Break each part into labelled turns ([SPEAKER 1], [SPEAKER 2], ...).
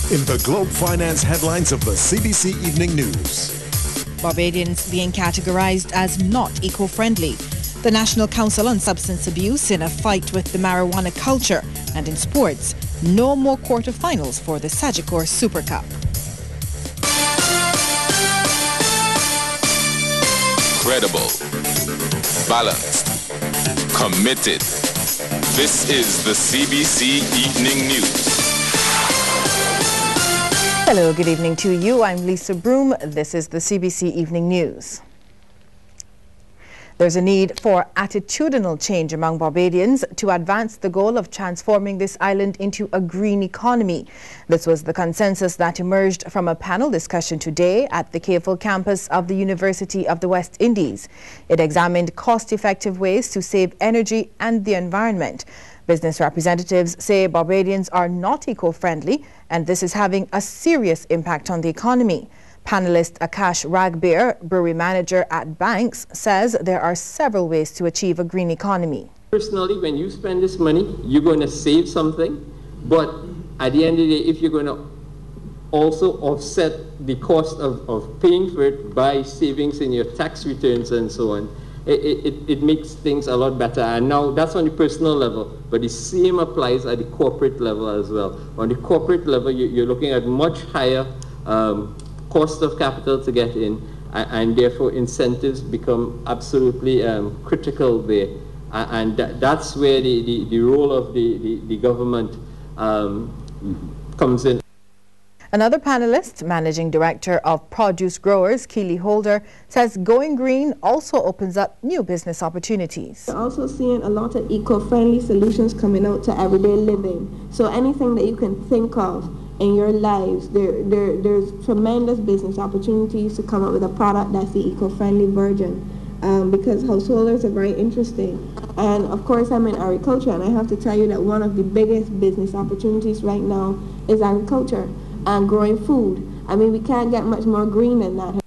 [SPEAKER 1] In the Globe Finance headlines of the CBC Evening News.
[SPEAKER 2] Barbadians being categorized as not eco-friendly. The National Council on Substance Abuse in a fight with the marijuana culture. And in sports, no more quarterfinals for the Sagicor Super Cup.
[SPEAKER 3] Credible, balanced, committed. This is the CBC Evening News.
[SPEAKER 2] Hello, good evening to you. I'm Lisa Broom. This is the CBC Evening News. There's a need for attitudinal change among Barbadians to advance the goal of transforming this island into a green economy. This was the consensus that emerged from a panel discussion today at the KFO campus of the University of the West Indies. It examined cost-effective ways to save energy and the environment. Business representatives say Barbadians are not eco-friendly, and this is having a serious impact on the economy. Panelist Akash Ragbear, brewery manager at Banks, says there are several ways to achieve a green economy.
[SPEAKER 4] Personally, when you spend this money, you're going to save something, but at the end of the day, if you're going to also offset the cost of paying for it by savings in your tax returns and so on, it makes things a lot better. And now that's on the personal level, but the same applies at the corporate level as well. On the corporate level, you're looking at much higher cost of capital to get in, and therefore incentives become absolutely critical there. And that's where the role of the government comes in.
[SPEAKER 2] Another panelist, Managing Director of Produce Growers, Keely Holder, says going green also opens up new business opportunities.
[SPEAKER 5] We're also seeing a lot of eco-friendly solutions coming out to everyday living. So anything that you can think of in your lives, there's tremendous business opportunities to come up with a product that's the eco-friendly version, because householders are very interesting. And of course, I'm in agriculture, and I have to tell you that one of the biggest business opportunities right now is agriculture and growing food. I mean, we can't get much more green than that.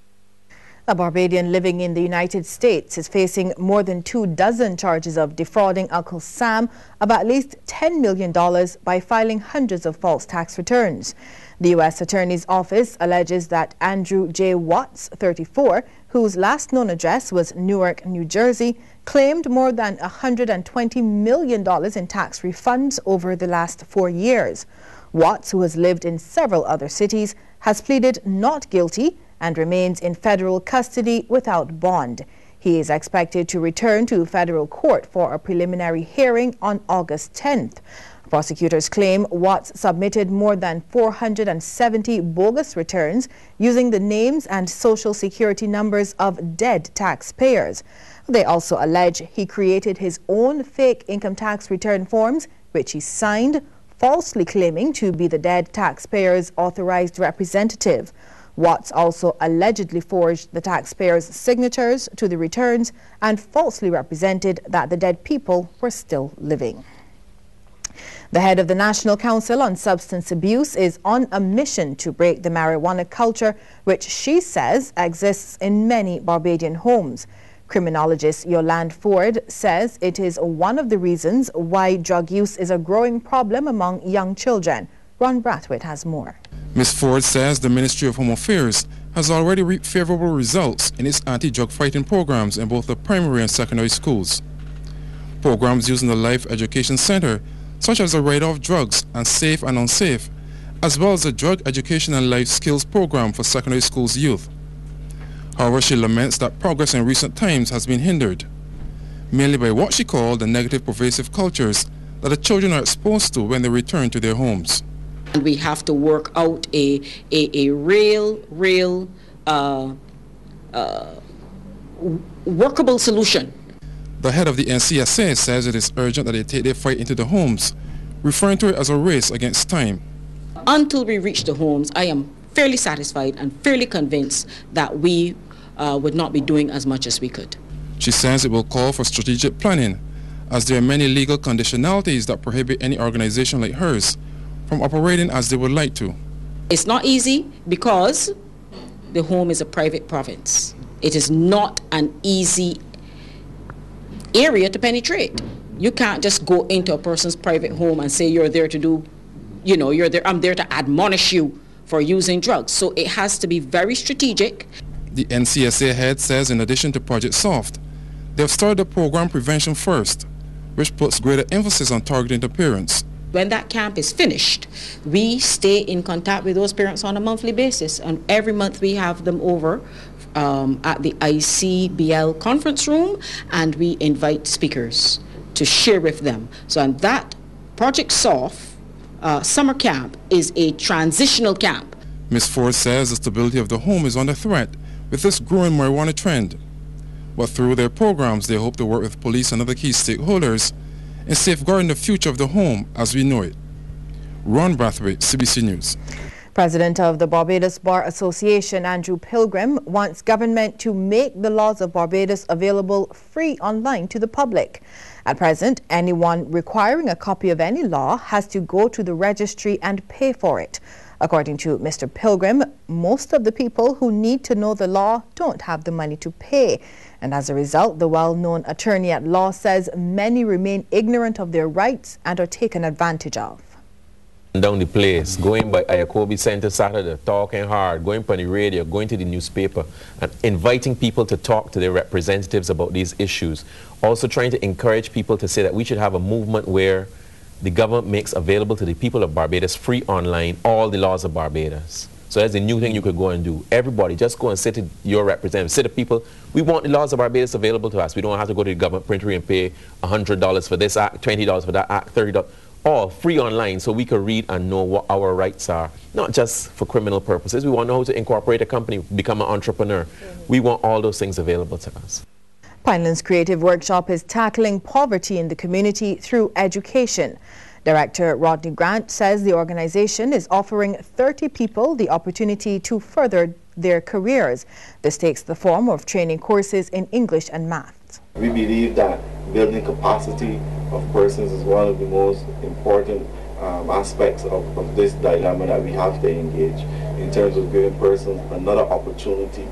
[SPEAKER 2] A Barbadian living in the United States is facing more than 24 charges of defrauding Uncle Sam of at least $10 million by filing hundreds of false tax returns. The U.S. Attorney's Office alleges that Andrew J. Watts, 34, whose last known address was Newark, New Jersey, claimed more than $120 million in tax refunds over the last 4 years. Watts, who has lived in several other cities, has pleaded not guilty and remains in federal custody without bond. He is expected to return to federal court for a preliminary hearing on August 10th. Prosecutors claim Watts submitted more than 470 bogus returns using the names and social security numbers of dead taxpayers. They also allege he created his own fake income tax return forms, which he signed, falsely claiming to be the dead taxpayer's authorized representative. Watts also allegedly forged the taxpayers' signatures to the returns and falsely represented that the dead people were still living. The head of the National Council on Substance Abuse is on a mission to break the marijuana culture, which she says exists in many Barbadian homes. Criminologist Yolande Ford says it is one of the reasons why drug use is a growing problem among young children. Ron Brathwaite has more.
[SPEAKER 6] Ms. Ford says the Ministry of Home Affairs has already reaped favorable results in its anti-drug fighting programs in both the primary and secondary schools. Programs using the Life Education Center, such as the Write-Off Drugs and Safe and Unsafe, as well as the Drug Education and Life Skills program for secondary schools youth. However, she laments that progress in recent times has been hindered, mainly by what she called the negative pervasive cultures that the children are exposed to when they return to their homes.
[SPEAKER 7] And we have to work out a real workable solution.
[SPEAKER 6] The head of the NCSA says it is urgent that they take their fight into the homes, referring to it as a race against time.
[SPEAKER 7] Until we reach the homes, I am fairly satisfied and fairly convinced that we would not be doing as much as we could.
[SPEAKER 6] She says it will call for strategic planning, as there are many legal conditionalities that prohibit any organization like hers from operating as they would like to.
[SPEAKER 7] It's not easy because the home is a private province. It is not an easy area to penetrate. You can't just go into a person's private home and say you're there to do you know, I'm there to admonish you for using drugs. So it has to be very strategic.
[SPEAKER 6] The NCSA head says in addition to Project SOFT, they've started the program Prevention First, which puts greater emphasis on targeting the parents.
[SPEAKER 7] When that camp is finished, we stay in contact with those parents on a monthly basis, and every month we have them over at the ICBL conference room, and we invite speakers to share with them. So and that Project SOFT summer camp is a transitional camp.
[SPEAKER 6] Ms. Ford says the stability of the home is under threat with this growing marijuana trend. But through their programs, they hope to work with police and other key stakeholders in safeguarding the future of the home as we know it. Ron Brathwaite, CBC News.
[SPEAKER 2] President of the Barbados Bar Association, Andrew Pilgrim, wants government to make the laws of Barbados available free online to the public. At present, anyone requiring a copy of any law has to go to the registry and pay for it. According to Mr. Pilgrim, most of the people who need to know the law don't have the money to pay. And as a result, the well-known attorney at law says many remain ignorant of their rights and are taken advantage of.
[SPEAKER 8] Down the place, going by Ayakobi Center Saturday, talking hard, going on the radio, going to the newspaper, and inviting people to talk to their representatives about these issues. Also trying to encourage people to say that we should have a movement where the government makes available to the people of Barbados free online all the laws of Barbados. So that's a new thing you could go and do. Everybody, just go and say to your representatives, say to people, we want the laws of Barbados available to us. We don't have to go to the government printer and pay $100 for this act, $20 for that act, $30. All free online so we can read and know what our rights are. Not just for criminal purposes. We want to know how to incorporate a company, become an entrepreneur. We want all those things available to us.
[SPEAKER 2] Pineland's Creative Workshop is tackling poverty in the community through education. Director Rodney Grant says the organization is offering 30 people the opportunity to further their careers. This takes the form of training courses in English and math.
[SPEAKER 9] We believe that building capacity of persons is one of the most important aspects of this dilemma that we have to engage in terms of giving persons another opportunity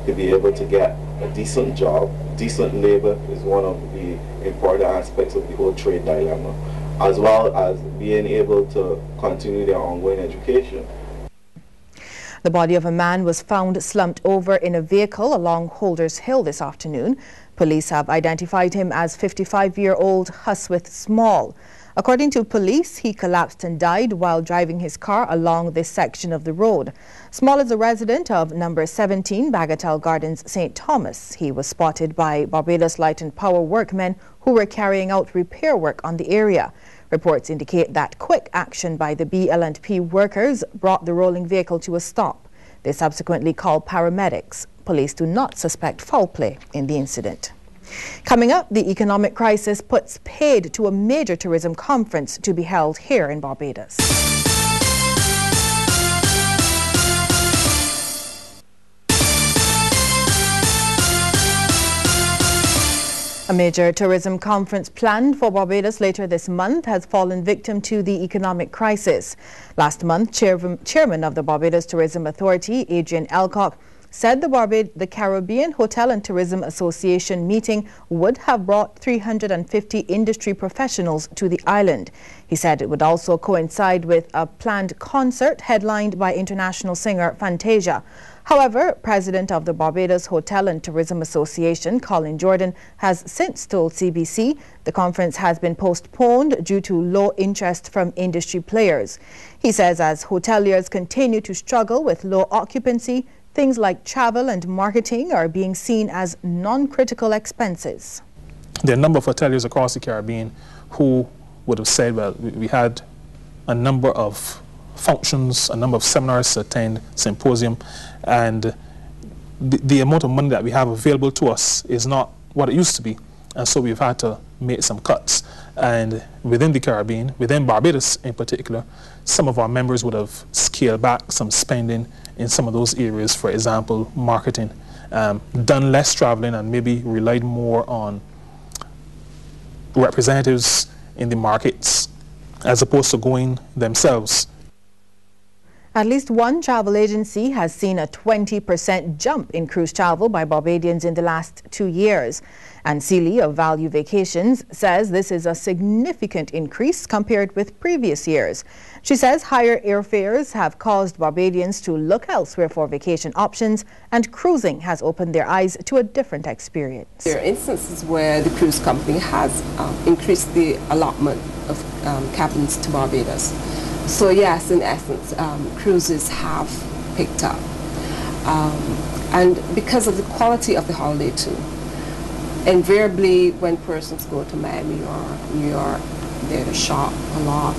[SPEAKER 9] to be able to get a decent job. Decent labor is one of the important aspects of the whole trade dilemma, as well as being able to continue their ongoing education.
[SPEAKER 2] The body of a man was found slumped over in a vehicle along Holders Hill this afternoon. Police have identified him as 55-year-old Huswith Small. According to police, he collapsed and died while driving his car along this section of the road. Small is a resident of number 17 Bagatelle Gardens, St. Thomas. He was spotted by Barbados Light and Power workmen who were carrying out repair work on the area. Reports indicate that quick action by the BL&P workers brought the rolling vehicle to a stop. They subsequently called paramedics. Police do not suspect foul play in the incident. Coming up, the economic crisis puts paid to a major tourism conference to be held here in Barbados. A major tourism conference planned for Barbados later this month has fallen victim to the economic crisis. Last month, Chairman of the Barbados Tourism Authority, Adrian Elcock, said the Caribbean Hotel and Tourism Association meeting would have brought 350 industry professionals to the island. He said it would also coincide with a planned concert headlined by international singer Fantasia. However, President of the Barbados Hotel and Tourism Association, Colin Jordan, has since told CBC the conference has been postponed due to low interest from industry players. He says as hoteliers continue to struggle with low occupancy, things like travel and marketing are being seen as non-critical expenses.
[SPEAKER 10] There are a number of hoteliers across the Caribbean who would have said, well, we had a number of functions, a number of seminars to attend, symposium, and the amount of money that we have available to us is not what it used to be. And so we've had to make some cuts. And within the Caribbean, within Barbados in particular, some of our members would have scaled back some spending in some of those areas, for example, marketing, done less traveling and maybe relied more on representatives in the markets as opposed to going themselves.
[SPEAKER 2] At least one travel agency has seen a 20% jump in cruise travel by Barbadians in the last 2 years. And Seeley of Value Vacations says this is a significant increase compared with previous years. She says higher airfares have caused Barbadians to look elsewhere for vacation options, and cruising has opened their eyes to a different experience.
[SPEAKER 11] There are instances where the cruise company has increased the allotment of cabins to Barbados. So yes, in essence, cruises have picked up. And because of the quality of the holiday too. Invariably, when persons go to Miami or New York, they're to shop a lot.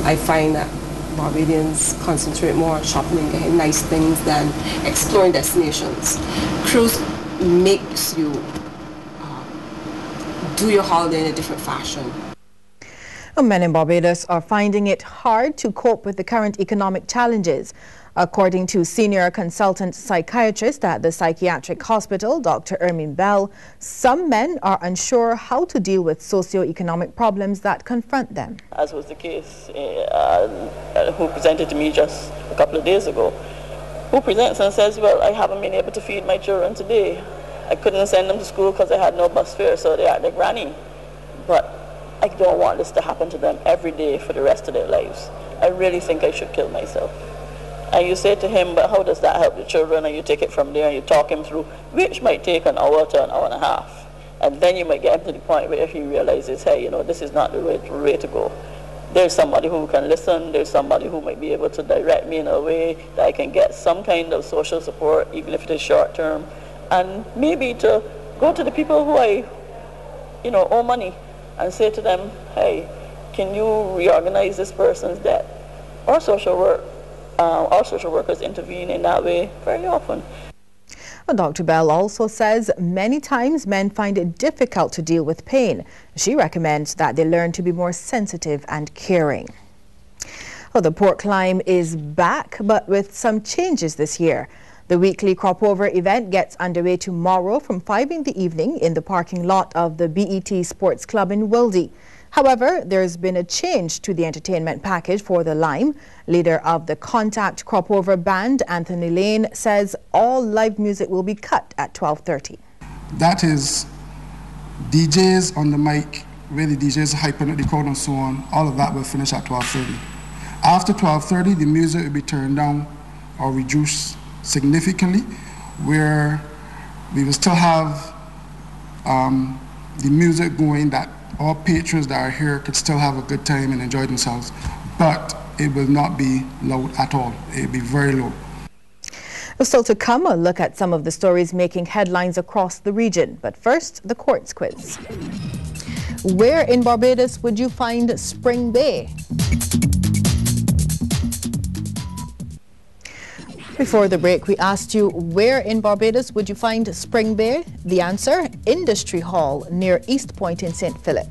[SPEAKER 11] I find that Barbadians concentrate more on shopping and getting nice things than exploring destinations. Cruise makes you do your holiday in a different fashion.
[SPEAKER 2] Men in Barbados are finding it hard to cope with the current economic challenges. According to senior consultant psychiatrist at the psychiatric hospital, Dr. Ermin Bell, some men are unsure how to deal with socio-economic problems that confront them.
[SPEAKER 12] As was the case who presented to me just a couple of days ago, who presents and says, well, I haven't been able to feed my children today. I couldn't send them to school because I had no bus fare, so they're at their granny. But I don't want this to happen to them every day for the rest of their lives. I really think I should kill myself. And you say to him, but how does that help the children? And you take it from there and you talk him through, which might take an hour to an hour and a half. And then you might get him to the point where he realizes, hey, you know, this is not the way to go. There's somebody who can listen. There's somebody who might be able to direct me in a way that I can get some kind of social support, even if it is short term. And maybe to go to the people who I, owe money and say to them, hey, can you reorganize this person's debt? Or social work. Our social workers intervene in that way very often.
[SPEAKER 2] Well, Dr. Bell also says many times men find it difficult to deal with pain. She recommends that they learn to be more sensitive and caring. Well, the pork climb is back, but with some changes this year. The weekly crop over event gets underway tomorrow from 5 in the evening in the parking lot of the BET Sports Club in Wildy. However, there's been a change to the entertainment package for the Lime. Leader of the Contact Crop Over Band, Anthony Lane, says all live music will be cut at 12:30.
[SPEAKER 13] That is DJs on the mic, where the DJs are hyping up the crowd and so on. All of that will finish at 12:30. After 12:30, the music will be turned down or reduced significantly, where we will still have the music going that all patrons that are here could still have a good time and enjoy themselves, but it will not be loud at all. It will be very low.
[SPEAKER 2] Still to come, a look at some of the stories making headlines across the region. But first, the courts quiz. Where in Barbados would you find Spring Bay? Before the break, we asked you, where in Barbados would you find Spring Bay? The answer, Industry Hall near East Point in St. Philip.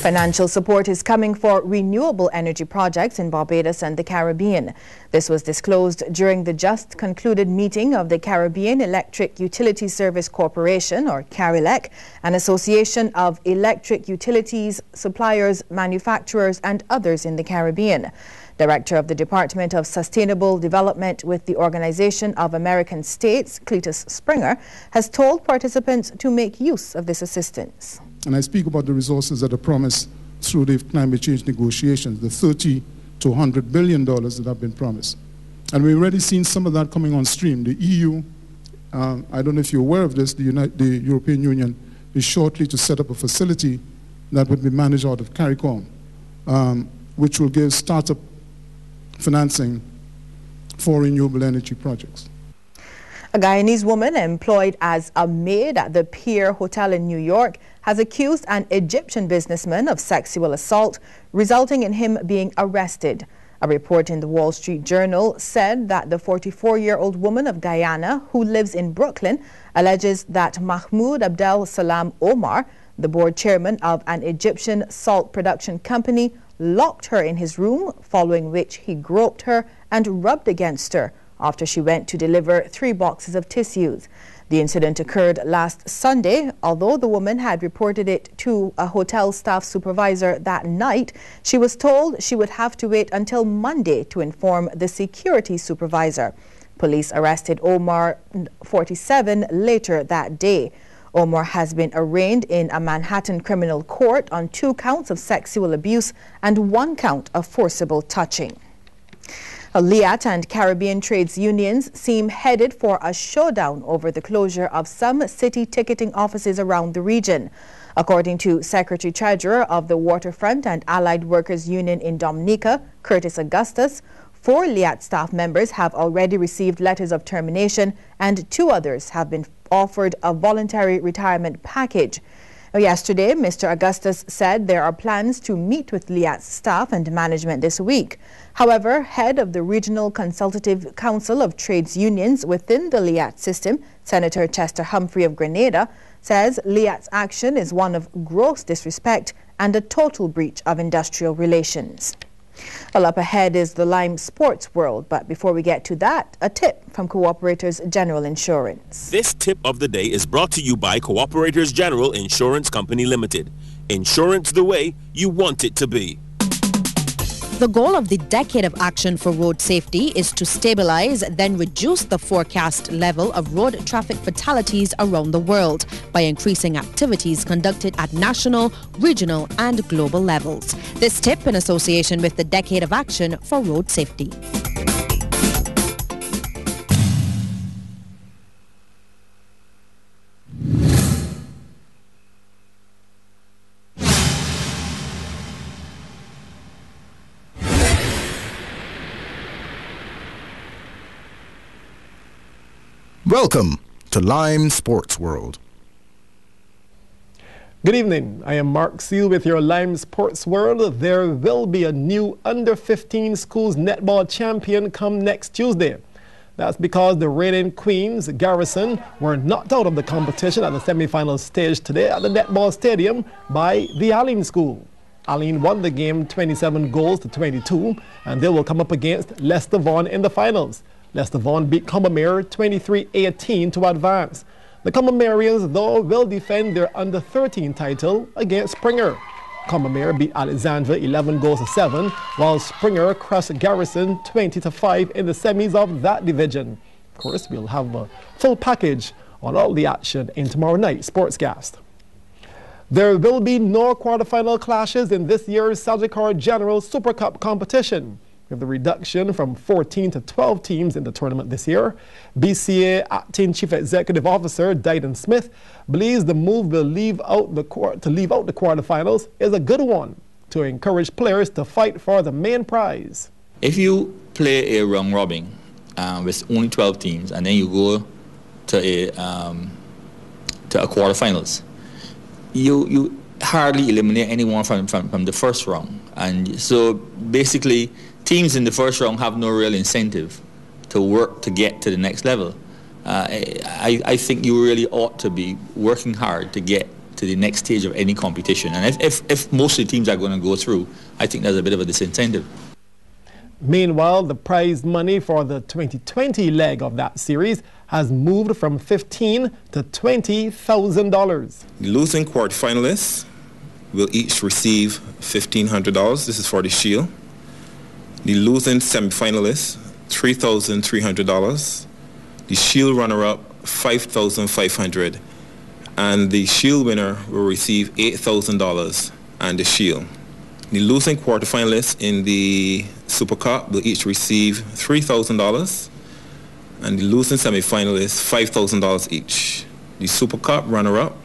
[SPEAKER 2] Financial support is coming for renewable energy projects in Barbados and the Caribbean. This was disclosed during the just concluded meeting of the Caribbean Electric Utility Service Corporation, or CARILEC, an association of electric utilities, suppliers, manufacturers, and others in the Caribbean. Director of the Department of Sustainable Development with the Organization of American States, Cletus Springer, has told participants to make use of this assistance.
[SPEAKER 14] And I speak about the resources that are promised through the climate change negotiations, the $30 to $100 billion that have been promised. And we've already seen some of that coming on stream. The EU, I don't know if you're aware of this, the European Union is shortly to set up a facility that would be managed out of CARICOM, which will give startup financing for renewable energy projects.
[SPEAKER 2] A Guyanese woman employed as a maid at the Pier Hotel in New York has accused an Egyptian businessman of sexual assault, resulting in him being arrested. A report in the Wall Street Journal said that the 44-year-old woman of Guyana, who lives in Brooklyn, alleges that Mahmoud Abdel Salam Omar, the board chairman of an Egyptian salt production company, locked her in his room, following which he groped her and rubbed against her after she went to deliver 3 boxes of tissues. The incident occurred last Sunday. Although the woman had reported it to a hotel staff supervisor that night, she was told she would have to wait until Monday to inform the security supervisor. Police arrested Omar, 47, later that day. Omar has been arraigned in a Manhattan criminal court on 2 counts of sexual abuse and 1 count of forcible touching. LIAT and Caribbean trades unions seem headed for a showdown over the closure of some city ticketing offices around the region. According to Secretary-Treasurer of the Waterfront and Allied Workers Union in Dominica, Curtis Augustus, 4 LIAT staff members have already received letters of termination and 2 others have been offered a voluntary retirement package. Yesterday, Mr. Augustus said there are plans to meet with LIAT's staff and management this week. However, head of the Regional Consultative Council of Trades Unions within the LIAT system, Senator Chester Humphrey of Grenada, says LIAT's action is one of gross disrespect and a total breach of industrial relations. Well, up ahead is the Lime Sports World, but before we get to that, a tip from Cooperators General Insurance.
[SPEAKER 15] This tip of the day is brought to you by Cooperators General Insurance Company Limited. Insurance the way you want it to be.
[SPEAKER 16] The goal of the Decade of Action for Road Safety is to stabilize, then reduce the forecast level of road traffic fatalities around the world by increasing activities conducted at national, regional and global levels. This tip in association with the Decade of Action for Road Safety.
[SPEAKER 17] Welcome to Lime Sports World.
[SPEAKER 18] Good evening. I am Mark Seal with your Lime Sports World. There will be a new under-15 schools netball champion come next Tuesday. That's because the reigning queens, Garrison, were knocked out of the competition at the semi-final stage today at the netball stadium by the Allen School. Allen won the game 27 goals to 22, and they will come up against Leicester Vaughan in the finals. Leicester Vaughan beat Combermere 23-18 to advance. The Combermerians, though, will defend their under-13 title against Springer. Combermere beat Alexandra 11 goals to 7, while Springer crushed Garrison 20-5 in the semis of that division. Of course, we'll have a full package on all the action in tomorrow night's Sportscast. There will be no quarterfinal clashes in this year's Sagicor General Super Cup competition. With the reduction from 14 to 12 teams in the tournament this year, BCA Acting Chief Executive Officer Dyden Smith believes the move will leave out the quarterfinals is a good one to encourage players to fight for the main prize.
[SPEAKER 19] If you play a round robin with only 12 teams and then you go to a quarterfinals, you hardly eliminate anyone from the first round, and so basically teams in the first round have no real incentive to work to get to the next level. I think you really ought to be working hard to get to the next stage of any competition. And if most of the teams are going to go through, I think there's a bit of a disincentive.
[SPEAKER 18] Meanwhile, the prize money for the 2020 leg of that series has moved from $15,000 to $20,000.
[SPEAKER 20] The losing quarterfinalists will each receive $1,500. This is for the Shield. The losing semifinalists, $3,300. The Shield runner-up, $5,500. And the Shield winner will receive $8,000 and the Shield. The losing quarterfinalists in the Super Cup will each receive $3,000. And the losing semifinalists, $5,000 each. The Super Cup runner-up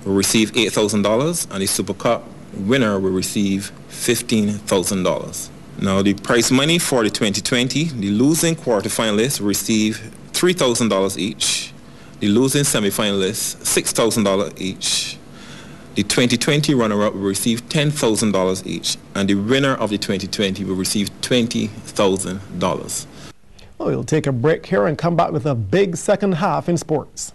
[SPEAKER 20] will receive $8,000 and the Super Cup winner will receive $15,000. Now, the prize money for the 2020, the losing quarterfinalists will receive $3,000 each. The losing semifinalists, $6,000 each. The 2020 runner-up will receive $10,000 each. And the winner of the 2020 will receive $20,000.
[SPEAKER 18] Well, we'll take a break here and come back with a big second half in sports.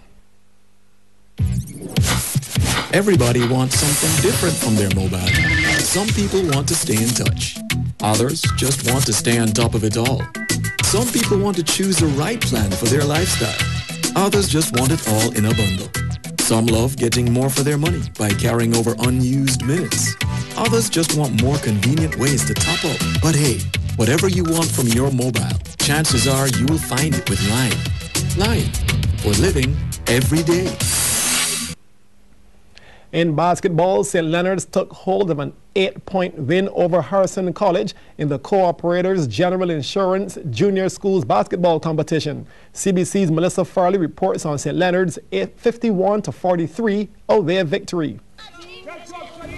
[SPEAKER 1] Everybody wants something different from their mobile. Some people want to stay in touch. Others just want to stay on top of it all. Some people want to choose the right plan for their lifestyle. Others just want it all in a bundle. Some love getting more for their money by carrying over unused minutes. Others just want more convenient ways to top up. But hey, whatever you want from your mobile, chances are you will find it with Lime. Lime, for living every day.
[SPEAKER 18] In basketball, St. Leonard's took hold of an 8-point win over Harrison College in the Co-operators General Insurance Junior Schools basketball competition. CBC's Melissa Farley reports on St. Leonard's 51-43 away victory.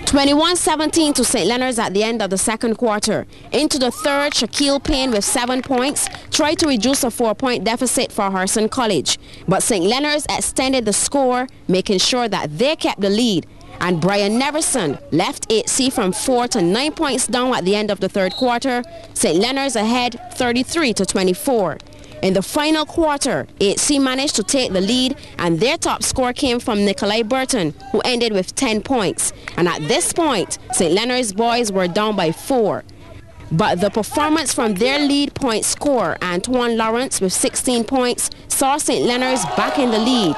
[SPEAKER 21] 21-17 to St. Leonard's at the end of the second quarter. Into the third, Shaquille Payne with 7 points tried to reduce a 4-point deficit for Harrison College. But St. Leonard's extended the score, making sure that they kept the lead. And Brian Neverson left 8C from 4 to 9 points down at the end of the third quarter. St. Leonard's ahead 33-24. In the final quarter, 8C managed to take the lead, and their top score came from Nikolai Burton, who ended with 10 points. And at this point, St. Leonard's boys were down by 4. But the performance from their lead point scorer, Antoine Lawrence, with 16 points, saw St. Leonard's back in the lead.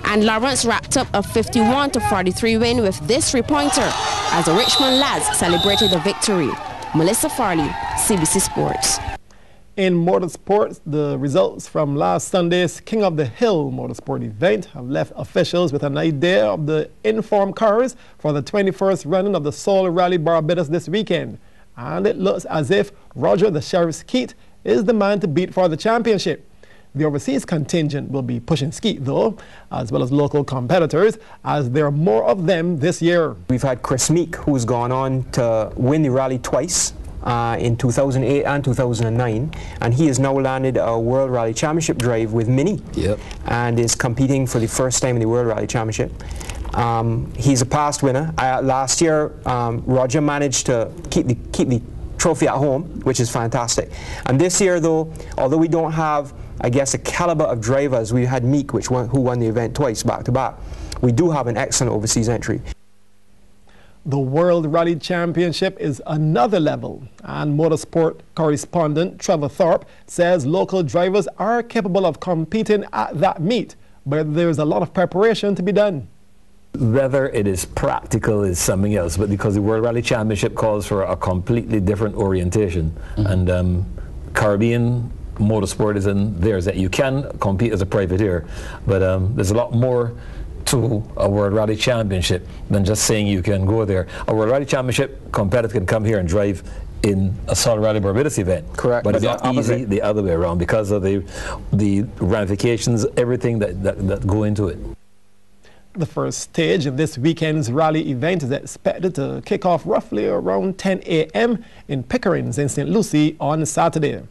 [SPEAKER 21] And Lawrence wrapped up a 51-43 win with this 3-pointer as the Richmond lads celebrated the victory. Melissa Farley, CBC Sports.
[SPEAKER 18] In motorsports, the results from last Sunday's King of the Hill motorsport event have left officials with an idea of the informed cars for the 21st running of the Soul Rally Barbados this weekend. And it looks as if Roger the Sheriff's Skeet is the man to beat for the championship. The overseas contingent will be pushing Skeet, though, as well as local competitors, as there are more of them this year.
[SPEAKER 22] We've had Chris Meek, who's gone on to win the rally twice. In 2008 and 2009, and he has now landed a World Rally Championship drive with Mini, and is competing for the first time in the World Rally Championship. He's a past winner. Last year, Roger managed to keep the trophy at home, which is fantastic. And this year, though, although we don't have, I guess, a caliber of drivers, we had Meek, who won the event twice back to back. We do have an excellent overseas entry.
[SPEAKER 18] The World Rally Championship is another level, and motorsport correspondent Trevor Thorpe says local drivers are capable of competing at that meet, but there's a lot of preparation to be done.
[SPEAKER 23] Whether it is practical is something else, but because the World Rally Championship calls for a completely different orientation, and Caribbean motorsport is in theirs, that you can compete as a privateer, but there's a lot more to a World Rally Championship than just saying you can go there. A World Rally Championship competitor can come here and drive in a Soul Rally Barbados event. Correct. But it's not easy the other way around because of the ramifications, everything that go into it.
[SPEAKER 18] The first stage of this weekend's rally event is expected to kick off roughly around 10 a.m. in Pickering's in St. Lucie on Saturday.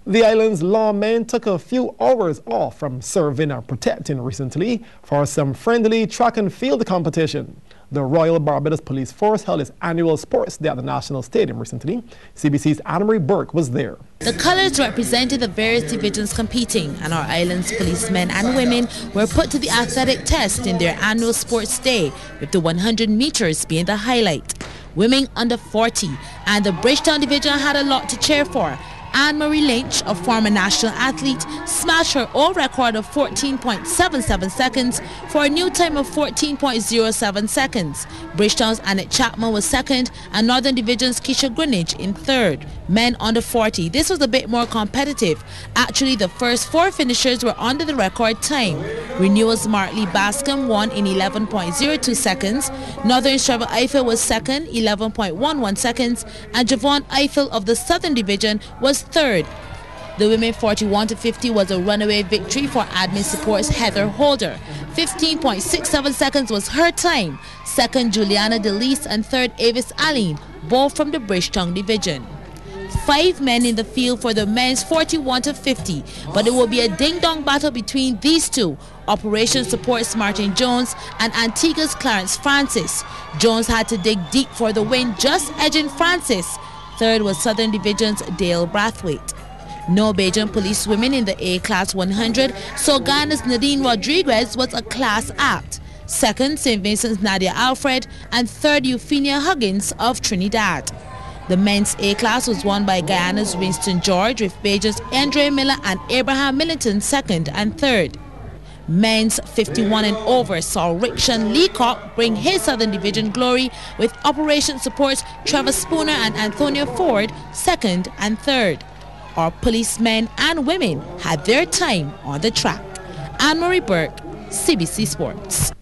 [SPEAKER 18] The island's lawmen took a few hours off from serving or protecting recently for some friendly track and field competition. The Royal Barbados Police Force held its annual sports day at the National Stadium recently. CBC's Anne-Marie Burke was there.
[SPEAKER 24] The colours represented the various divisions competing, and our island's policemen and women were put to the athletic test in their annual sports day, with the 100 meters being the highlight. Women under 40 and the Bridgetown division had a lot to cheer for. Anne-Marie Lynch, a former national athlete, smashed her old record of 14.77 seconds for a new time of 14.07 seconds. Bridgetown's Annette Chapman was second, and Northern Division's Keisha Greenidge in third. Men under 40, this was a bit more competitive. Actually, the first 4 finishers were under the record time. Renewal's Martley Bascom won in 11.02 seconds. Northern's Trevor Eiffel was second, 11.11 seconds, and Javon Eiffel of the Southern Division was third. The women 41 to 50 was a runaway victory for Admin Support's Heather Holder. 15.67 seconds was her time. Second, Juliana DeLeese, and third, Avis Aline, both from the Bridgetown division. 5 men in the field for the men's 41 to 50, but it will be a ding-dong battle between these two. Operation supports Martin Jones and Antigua's Clarence Francis. Jones had to dig deep for the win, just edging Francis. Third was Southern Division's Dale Brathwaite. No Bajan police women in the A-Class 100, so Ghana's Nadine Rodriguez was a class act. Second, St. Vincent's Nadia Alfred, and third, Euphemia Huggins of Trinidad. The men's A class was won by Guyana's Winston George, with Beja's Andre Miller and Abraham Millington second and third. Men's 51 and over saw Rickshawn Leacock bring his Southern Division glory, with Operation Support Trevor Spooner and Antonio Ford second and third. Our policemen and women had their time on the track. Anne-Marie Burke, CBC Sports.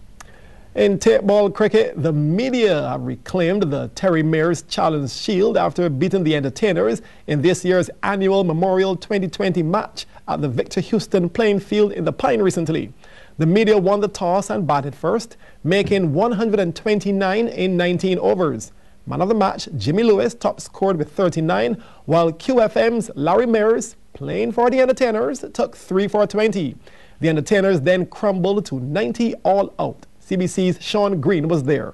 [SPEAKER 18] In table cricket, the media have reclaimed the Terry Mears Challenge Shield after beating the Entertainers in this year's annual Memorial 2020 match at the Victor Houston playing field in the Pine recently. The media won the toss and batted first, making 129 in 19 overs. Man of the match, Jimmy Lewis, top scored with 39, while QFM's Larry Mears, playing for the Entertainers, took 3 for 20. The Entertainers then crumbled to 90 all out. CBC's Sean Green was there.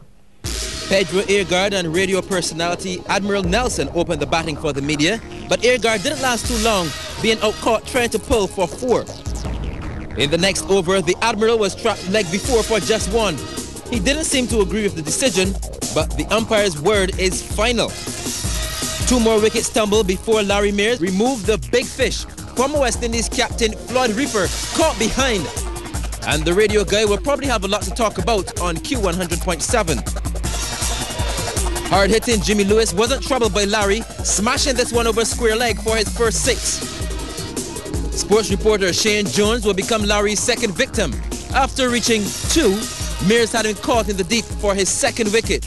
[SPEAKER 3] Pedro Eargard and radio personality Admiral Nelson opened the batting for the media, but Eargard didn't last too long, being out-caught trying to pull for 4. In the next over, the Admiral was trapped leg before for just 1. He didn't seem to agree with the decision, but the umpire's word is final. 2 more wickets tumbled before Larry Mears removed the big fish. Former West Indies captain Floyd Reaper caught behind. And the radio guy will probably have a lot to talk about on Q100.7. Hard-hitting Jimmy Lewis wasn't troubled by Larry, smashing this one over square leg for his first 6. Sports reporter Shane Jones will become Larry's second victim. After reaching 2, Mears had him caught in the deep for his second wicket.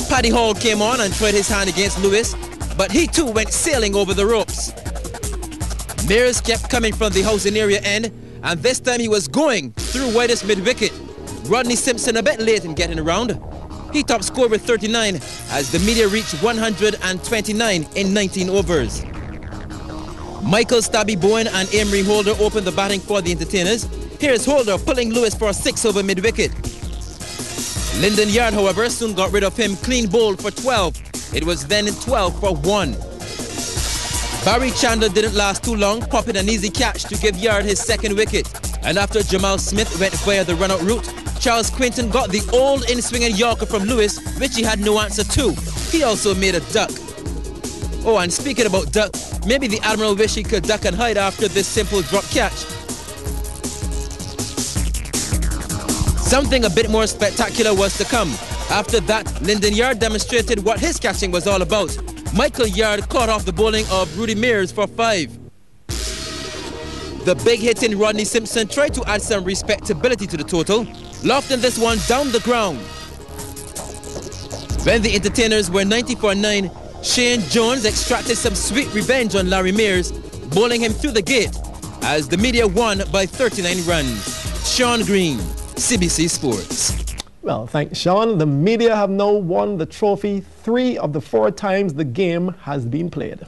[SPEAKER 3] Paddy Hall came on and tried his hand against Lewis, but he too went sailing over the ropes. Mears kept coming from the housing area end, and this time he was going through widest mid-wicket. Rodney Simpson a bit late in getting around. He top scored with 39 as the media reached 129 in 19 overs. Michael Stabby Bowen and Emery Holder opened the batting for the Entertainers. Here's Holder pulling Lewis for a 6 over mid-wicket. Lyndon Yard, however, soon got rid of him clean bowled for 12. It was then 12 for 1. Barry Chandler didn't last too long, popping an easy catch to give Yard his second wicket. And after Jamal Smith went via the run-out route, Charles Quinton got the old in-swinging Yorker from Lewis, which he had no answer to. He also made a duck. Oh, and speaking about duck, maybe the Admiral wished he could duck and hide after this simple drop catch. Something a bit more spectacular was to come. After that, Lyndon Yard demonstrated what his catching was all about. Michael Yard caught off the bowling of Rudy Mears for 5. The big-hitting Rodney Simpson tried to add some respectability to the total, lofting this one down the ground. When the Entertainers were 90 for 9, Shane Jones extracted some sweet revenge on Larry Mears, bowling him through the gate as the media won by 39 runs. Sean Green, CBC Sports.
[SPEAKER 18] Well, thanks, Sean. The media have now won the trophy 3 of the 4 times the game has been played.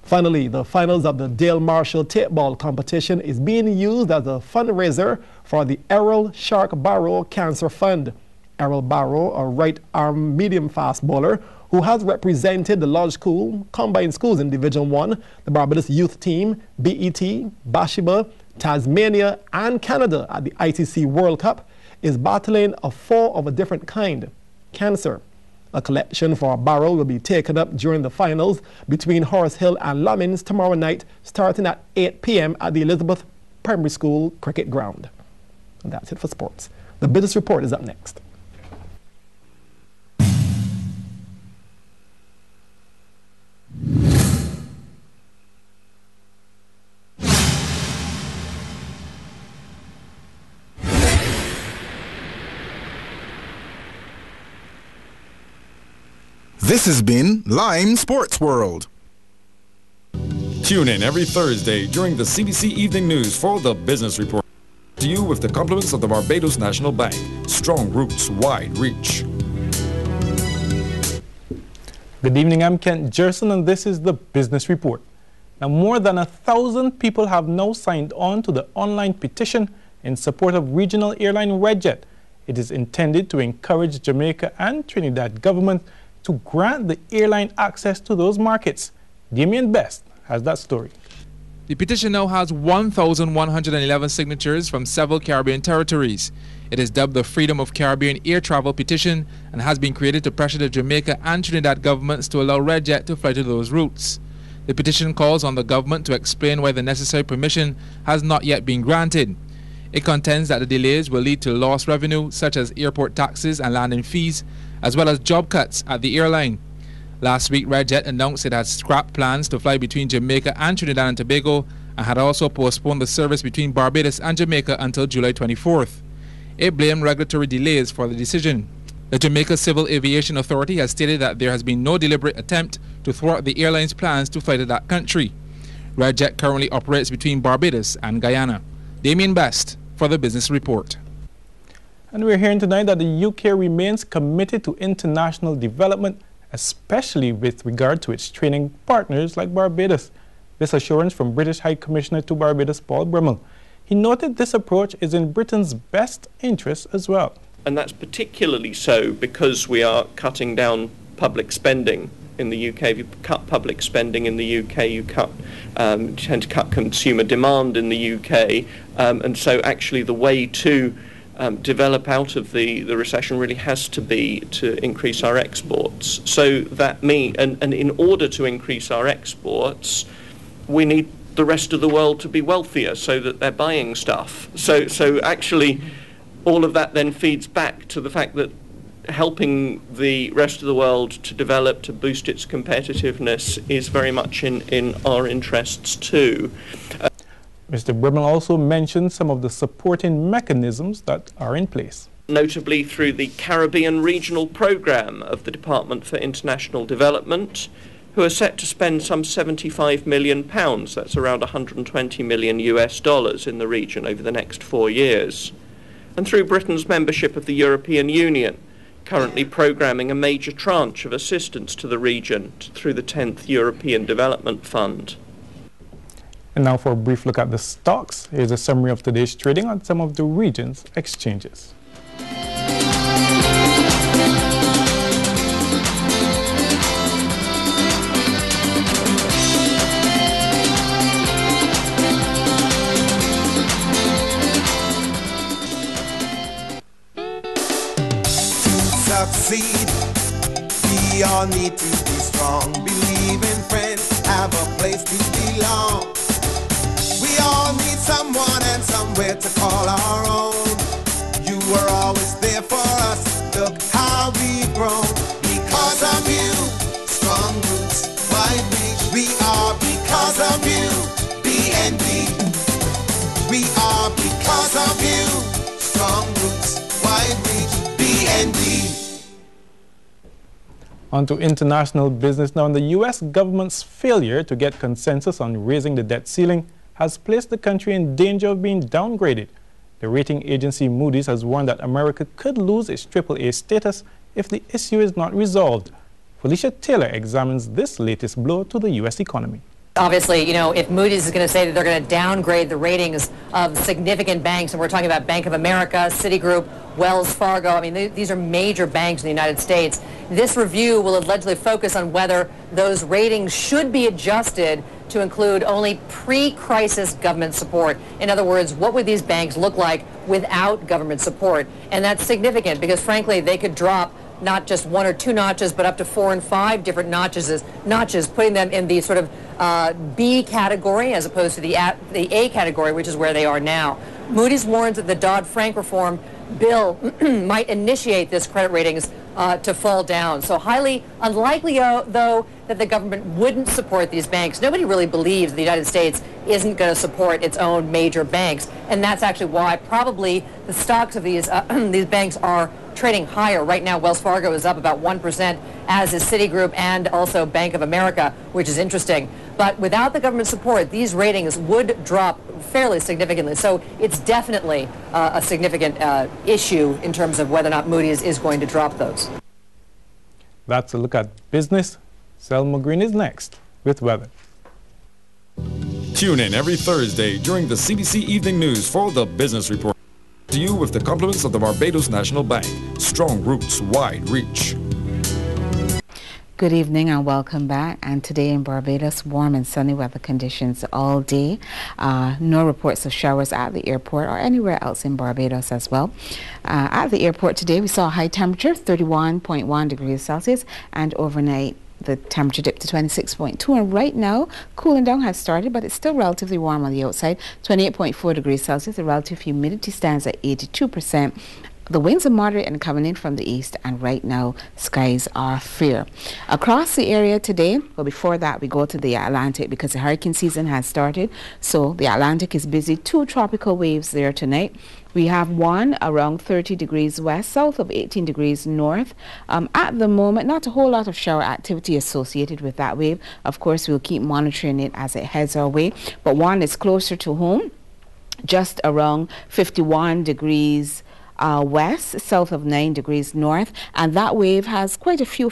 [SPEAKER 18] Finally, the finals of the Dale Marshall tape ball competition is being used as a fundraiser for the Errol Shark Barrow Cancer Fund. Errol Barrow, a right-arm medium-fast bowler who has represented the Lodge School combined schools in Division 1, the Barbados youth team, BET, Bathsheba, Tasmania and Canada at the ICC World Cup, is battling a foe of a different kind, cancer. A collection for Barrow will be taken up during the finals between Horace Hill and Lamins tomorrow night, starting at 8 p.m. at the Elizabeth Primary School cricket ground. And that's it for sports. The business report is up next.
[SPEAKER 17] This has been Lime Sports World.
[SPEAKER 4] Tune in every Thursday during the CBC Evening News for the Business Report. To you with the compliments of the Barbados National Bank. Strong roots, wide reach.
[SPEAKER 10] Good evening, I'm Kent Jerson and this is the Business Report. Now, more than 1,000 people have now signed on to the online petition in support of regional airline Redjet. It is intended to encourage Jamaica and Trinidad government to grant the airline access to those markets. Damien Best has that story.
[SPEAKER 5] The petition now has 1,111 signatures from several Caribbean territories. It is dubbed the Freedom of Caribbean Air Travel Petition and has been created to pressure the Jamaica and Trinidad governments to allow Red Jet to fly to those routes. The petition calls on the government to explain why the necessary permission has not yet been granted. It contends that the delays will lead to lost revenue, such as airport taxes and landing fees, as well as job cuts at the airline. Last week, Red Jet announced it had scrapped plans to fly between Jamaica and Trinidad and Tobago and had also postponed the service between Barbados and Jamaica until July 24th. It blamed regulatory delays for the decision. The Jamaica Civil Aviation Authority has stated that there has been no deliberate attempt to thwart the airline's plans to fly to that country. Red Jet currently operates between Barbados and Guyana. Damien Best for the Business Report.
[SPEAKER 10] And we're hearing tonight that the UK remains committed to international development, especially with regard to its trading partners like Barbados. This assurance from British High Commissioner to Barbados, Paul Brummel. He noted this approach is in Britain's best interest as well.
[SPEAKER 6] And that's particularly so because we are cutting down public spending in the UK. If you cut public spending in the UK, you tend to cut consumer demand in the UK. And so actually the way to develop out of the recession really has to be to increase our exports. So that means, and in order to increase our exports, we need the rest of the world to be wealthier so that they're buying stuff. So actually all of that then feeds back to the fact that helping the rest of the world to develop, to boost its competitiveness is very much in our interests too.
[SPEAKER 10] Mr. Brummel also mentioned some of the supporting mechanisms that are in place.
[SPEAKER 6] Notably through the Caribbean Regional Programme of the Department for International Development, who are set to spend some £75 million, that's around $120 million US in the region over the next 4 years. And through Britain's membership of the European Union, currently programming a major tranche of assistance to the region through the 10th European Development Fund.
[SPEAKER 10] And now for a brief look at the stocks. Here's a summary of today's trading on some of the region's exchanges.
[SPEAKER 7] Succeed, we all need to be strong. Believe in friends, have a place to belong. We all need someone and somewhere to call our own. You were always there for us, look how we've grown. Because of you, strong roots, wide reach. We are because of you, BNB. We are because of you, strong roots, wide reach, BNB.
[SPEAKER 10] On to international business now. The U.S. government's failure to get consensus on raising the debt ceiling has placed the country in danger of being downgraded. The rating agency Moody's has warned that America could lose its AAA status if the issue is not resolved. Felicia Taylor examines this latest blow to the U.S. economy.
[SPEAKER 8] Obviously, you know, if Moody's is going to say that they're going to downgrade the ratings of significant banks, and we're talking about Bank of America, Citigroup, Wells Fargo, I mean, these are major banks in the United States. This review will allegedly focus on whether those ratings should be adjusted to include only pre-crisis government support. In other words, what would these banks look like without government support? And that's significant because, frankly, they could drop not just 1 or 2 notches, but up to 4 and 5 different notches, putting them in the sort of B category as opposed to the A category, which is where they are now. Moody's warns that the Dodd-Frank reform bill might initiate this credit ratings to fall down. So highly unlikely, though, that the government wouldn't support these banks. Nobody really believes the United States isn't going to support its own major banks. And that's actually why probably the stocks of these banks are trading higher. Right now, Wells Fargo is up about 1%, as is Citigroup and also Bank of America, which is interesting. But without the government support, these ratings would drop fairly significantly. So it's definitely a significant issue in terms of whether or not Moody's is going to drop those.
[SPEAKER 10] That's a look at business. Selma Green is next with weather.
[SPEAKER 4] Tune in every Thursday during the CBC Evening News for the Business Report. To you with the compliments of the Barbados National Bank. Strong roots, wide reach.
[SPEAKER 9] Good evening and welcome back. And today in Barbados, warm and sunny weather conditions all day. No reports of showers at the airport or anywhere else in Barbados as well. At the airport today, we saw a high temperature, 31.1 degrees Celsius, and overnight the temperature dipped to 26.2, and right now cooling down has started, but it's still relatively warm on the outside, 28.4 degrees Celsius. The relative humidity stands at 82%. The winds are moderate and coming in from the east, and right now skies are fair. Across the area today, well, before that we go to the Atlantic because the hurricane season has started. So the Atlantic is busy. 2 tropical waves there tonight. We have one around 30 degrees west, south of 18 degrees north. At the moment, not a whole lot of shower activity associated with that wave. Of course, we'll keep monitoring it as it heads our way. But one is closer to home, just around 51 degrees west, south of 9 degrees north, and that wave has quite a few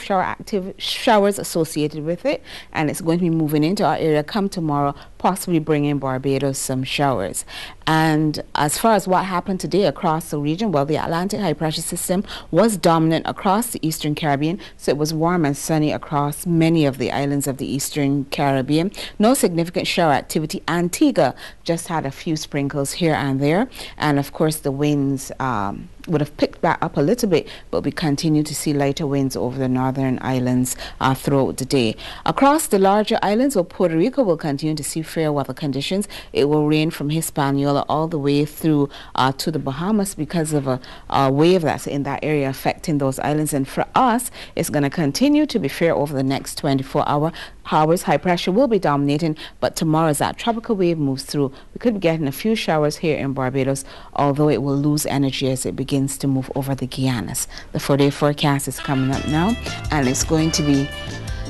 [SPEAKER 9] showers associated with it, and it's going to be moving into our area come tomorrow, possibly bringing Barbados some showers. And as far as what happened today across the region, well, the Atlantic high pressure system was dominant across the Eastern Caribbean, so it was warm and sunny across many of the islands of the Eastern Caribbean. No significant shower activity. Antigua just had a few sprinkles here and there, and of course the winds would have picked back up a little bit, but we continue to see lighter winds over the northern islands throughout the day. Across the larger islands, well, Puerto Rico will continue to see fair weather conditions. It will rain from Hispaniola all the way through to the Bahamas because of a wave that's in that area affecting those islands. And for us, it's going to continue to be fair over the next 24 hours. High pressure will be dominating, but tomorrow as that tropical wave moves through, we could be getting a few showers here in Barbados, although it will lose energy as it begins to move over the Guianas. The 4-day forecast is coming up now, and it's going to be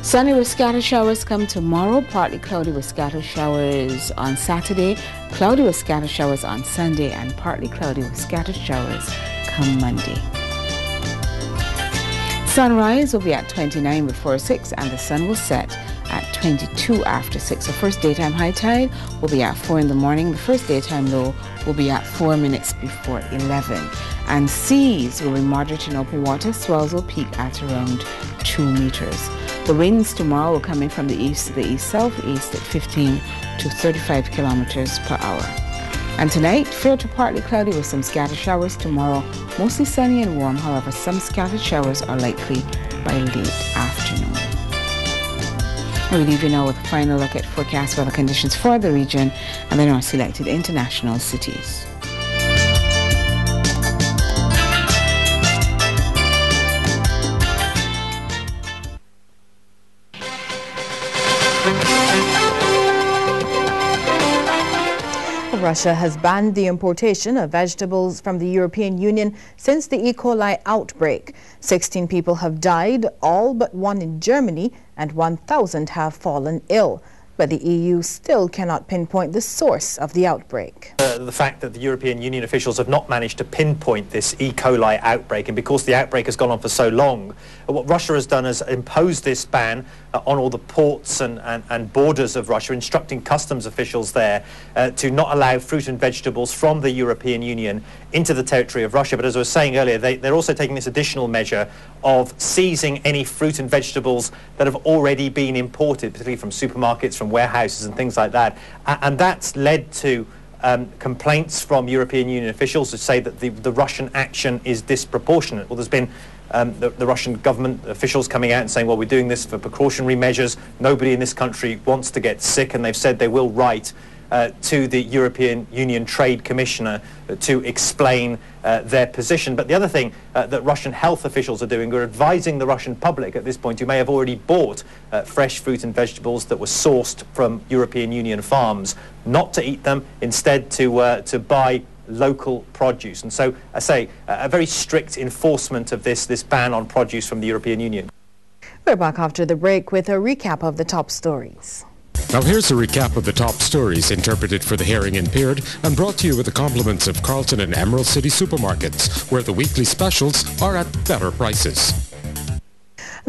[SPEAKER 9] sunny with scattered showers come tomorrow, partly cloudy with scattered showers on Saturday, cloudy with scattered showers on Sunday, and partly cloudy with scattered showers come Monday. Sunrise will be at 29 before 6, and the sun will set at 22 after 6. The first daytime high tide will be at 4 in the morning. The first daytime low will be at 4 minutes before 11. And seas will be moderate in open water. Swells will peak at around 2 meters. The winds tomorrow will come in from the east to the east-southeast at 15 to 35 kilometers per hour. And tonight, fair to partly cloudy with some scattered showers. Tomorrow, mostly sunny and warm. However, some scattered showers are likely by late afternoon. We'll leave you now with a final look at forecast weather conditions for the region and then our selected international cities.
[SPEAKER 2] Russia has banned the importation of vegetables from the European Union since the E. coli outbreak. 16 people have died, all but one in Germany, and 1,000 have fallen ill. But the EU still cannot pinpoint the source of the outbreak.
[SPEAKER 11] The fact that the European Union officials have not managed to pinpoint this E. coli outbreak, and because the outbreak has gone on for so long, what Russia has done is imposed this ban on all the ports and borders of Russia, instructing customs officials there to not allow fruit and vegetables from the European Union into the territory of Russia. But as I was saying earlier, they're also taking this additional measure of seizing any fruit and vegetables that have already been imported, particularly from supermarkets, from warehouses and things like that. And that's led to complaints from European Union officials who say that the Russian action is disproportionate. Well, there's been the Russian government officials coming out and saying, well, we're doing this for precautionary measures. Nobody in this country wants to get sick, and they've said they will write to the European Union Trade Commissioner to explain their position. But the other thing that Russian health officials are doing are advising the Russian public at this point, who may have already bought fresh fruit and vegetables that were sourced from European Union farms, not to eat them, instead to buy local produce. And so, I say, a very strict enforcement of this ban on produce from the European Union.
[SPEAKER 2] We're back after the break with a recap of the top stories.
[SPEAKER 12] Now here's a recap of the top stories interpreted for the hearing impaired and brought to you with the compliments of Carlton and Emerald City supermarkets, where the weekly specials are at better prices.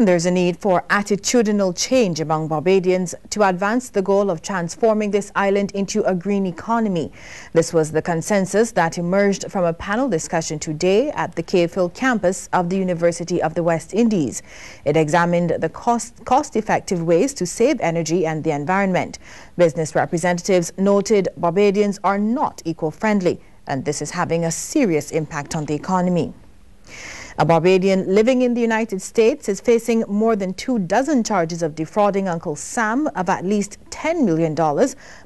[SPEAKER 2] There's a need for attitudinal change among Barbadians to advance the goal of transforming this island into a green economy. This was the consensus that emerged from a panel discussion today at the Cave Hill campus of the University of the West Indies. It examined the cost-effective ways to save energy and the environment. Business representatives noted Barbadians are not eco-friendly, and this is having a serious impact on the economy. A Barbadian living in the United States is facing more than 24 charges of defrauding Uncle Sam of at least $10 million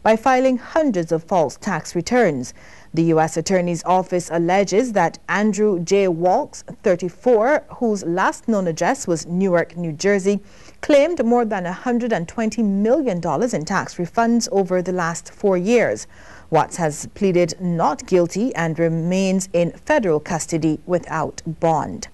[SPEAKER 2] by filing hundreds of false tax returns. The U.S. Attorney's Office alleges that Andrew J. Walks, 34, whose last known address was Newark, New Jersey, claimed more than $120 million in tax refunds over the last 4 years. Watts has pleaded not guilty and remains in federal custody without bond.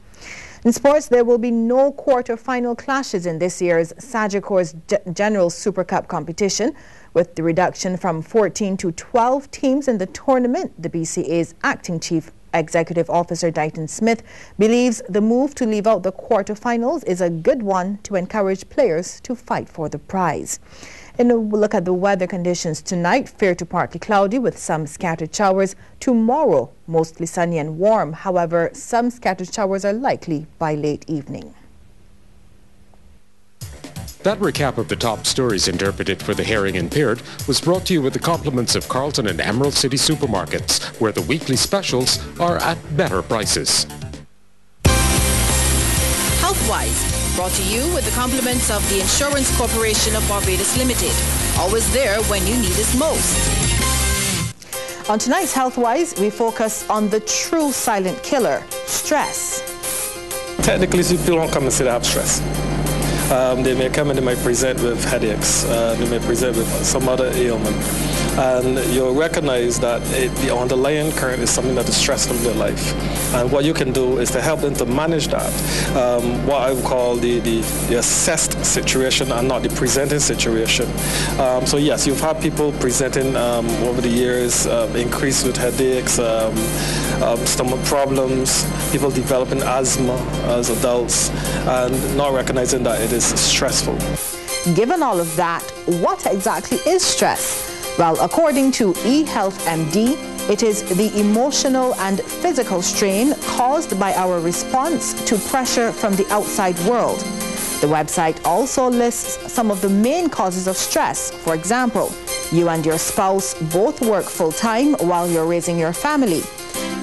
[SPEAKER 2] In sports, there will be no quarter-final clashes in this year's Sagicor's General Super Cup competition. With the reduction from 14 to 12 teams in the tournament, the BCA's acting chief executive officer Dighton Smith believes the move to leave out the quarterfinals is a good one to encourage players to fight for the prize. In a look at the weather conditions tonight, fair to partly cloudy with some scattered showers. Tomorrow, mostly sunny and warm. However, some scattered showers are likely by late evening.
[SPEAKER 12] That recap of the top stories interpreted for the hearing impaired was brought to you with the compliments of Carlton and Emerald City supermarkets, where the weekly specials are at better prices.
[SPEAKER 13] Healthwise, brought to you with the compliments of the Insurance Corporation of Barbados Limited. Always there when you need us most.
[SPEAKER 2] On tonight's Healthwise, we focus on the true silent killer, stress.
[SPEAKER 10] Technically, people don't come and say they have stress. They may come and they might present with headaches. They may present with some other ailment. And you'll recognize that the underlying current is something that is stressful in their life. And what you can do is to help them to manage that, what I would call the assessed situation and not the presenting situation. So yes, you've had people presenting over the years, increased with headaches, stomach problems, people developing asthma as adults, and not recognizing that it is stressful.
[SPEAKER 2] Given all of that, what exactly is stress? Well, according to eHealth MD, it is the emotional and physical strain caused by our response to pressure from the outside world. The website also lists some of the main causes of stress. For example, you and your spouse both work full-time while you're raising your family.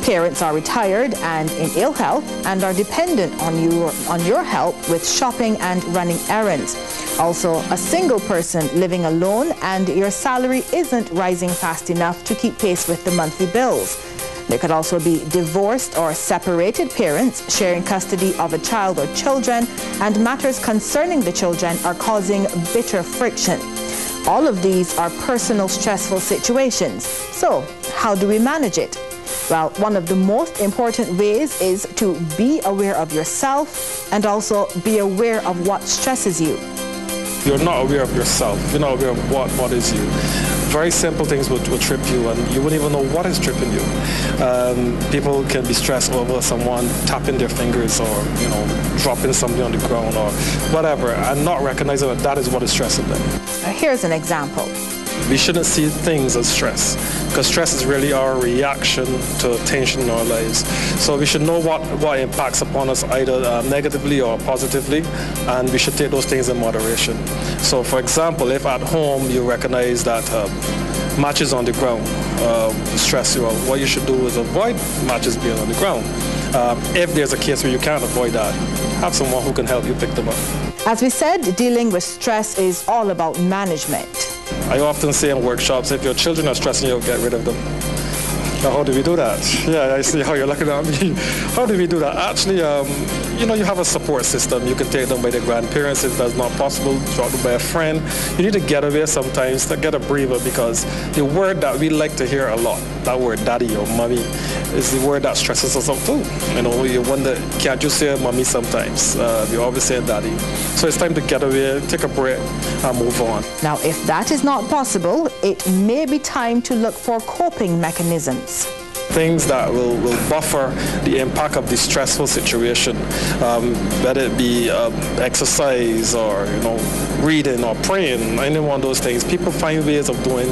[SPEAKER 2] Parents are retired and in ill health and are dependent on your help with shopping and running errands. Also, a single person living alone and your salary isn't rising fast enough to keep pace with the monthly bills. There could also be divorced or separated parents sharing custody of a child or children, and matters concerning the children are causing bitter friction. All of these are personal stressful situations. So, how do we manage it? Well, one of the most important ways is to be aware of yourself and also be aware of what stresses you.
[SPEAKER 10] You're not aware of yourself. You're not aware of what bothers you. Very simple things will trip you, and you wouldn't even know what is tripping you. People can be stressed over someone tapping their fingers or, dropping something on the ground or whatever, and not recognizing that is what is stressing them.
[SPEAKER 2] Here's an example.
[SPEAKER 10] We shouldn't see things as stress, because stress is really our reaction to tension in our lives. So we should know what impacts upon us either negatively or positively, and we should take those things in moderation. So for example, if at home you recognize that matches on the ground stress you out, what you should do is avoid matches being on the ground. If there's a case where you can't avoid that, have someone who can help you pick them up.
[SPEAKER 2] As we said, dealing with stress is all about management.
[SPEAKER 10] I often say in workshops, if your children are stressing you, get rid of them. Now, how do we do that? Yeah, I see how you're looking at me. How do we do that? Actually, you have a support system. You can take them by the grandparents if that's not possible, drop them by a friend. You need to get away sometimes to get a breather, because the word that we like to hear a lot, that word daddy or mommy, is the word that stresses us out too. You wonder, can't you say mommy sometimes? You always say daddy. So it's time to get away, take a break, and move on.
[SPEAKER 2] Now, if that is not possible, it may be time to look for coping mechanisms.
[SPEAKER 14] things that will buffer the impact of the stressful situation, whether it be exercise or reading or praying, any one of those things. People find ways of doing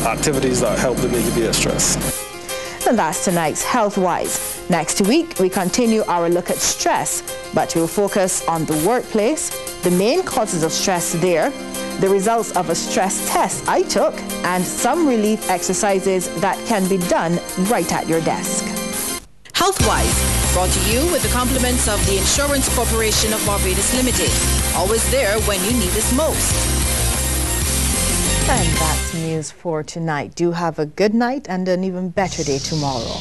[SPEAKER 14] activities that help them alleviate stress.
[SPEAKER 2] And that's tonight's Health-Wise. Next week, we continue our look at stress, but we'll focus on the workplace, the main causes of stress there, the results of a stress test I took, and some relief exercises that can be done right at your desk.
[SPEAKER 13] Health-Wise, brought to you with the compliments of the Insurance Corporation of Barbados Limited. Always there when you need us most.
[SPEAKER 2] And that's news for tonight. Do have a good night and an even better day tomorrow.